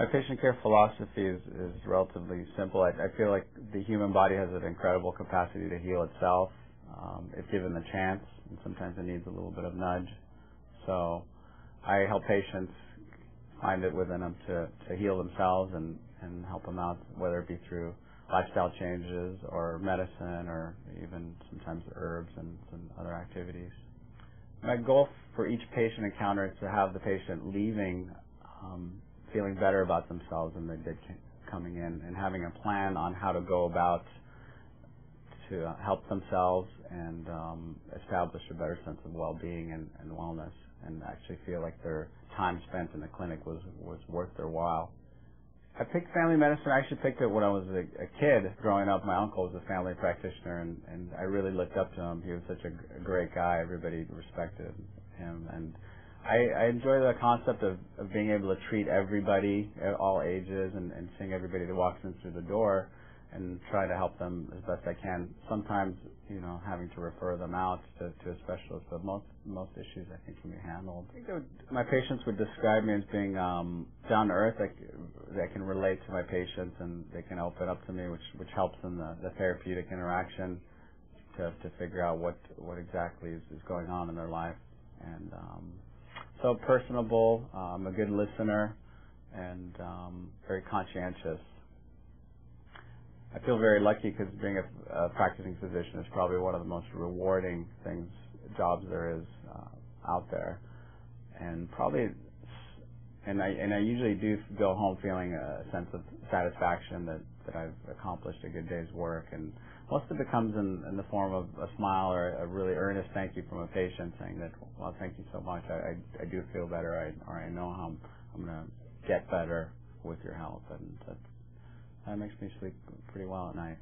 My patient care philosophy is relatively simple. I feel like the human body has an incredible capacity to heal itself if given the chance, and sometimes it needs a little bit of nudge. So I help patients find it within them to heal themselves and help them out, whether it be through lifestyle changes or medicine or even sometimes herbs and other activities. My goal for each patient encounter is to have the patient leaving feeling better about themselves than they did coming in, and having a plan on how to go about to help themselves and establish a better sense of well-being and wellness, and actually feel like their time spent in the clinic was worth their while. I picked family medicine. I actually picked it when I was a kid growing up. My uncle was a family practitioner, and I really looked up to him. He was such a great guy. Everybody respected him, and I enjoy the concept of being able to treat everybody at all ages and seeing everybody that walks in through the door and try to help them as best I can. Sometimes, having to refer them out to a specialist, but most issues I think can be handled. I think my patients would describe me as being down to earth. That can relate to my patients, and they can open up to me, which helps in the therapeutic interaction to figure out what exactly is going on in their life. And so personable, I'm a good listener, and very conscientious. I feel very lucky because being a practicing physician is probably one of the most rewarding jobs there is out there, and I usually do go home feeling a sense of satisfaction that I've accomplished a good day's work, and most of it comes in the form of a smile or a really earnest thank you from a patient saying that, well, thank you so much. I do feel better, or I know how I'm going to get better with your help, and that makes me sleep pretty well at night.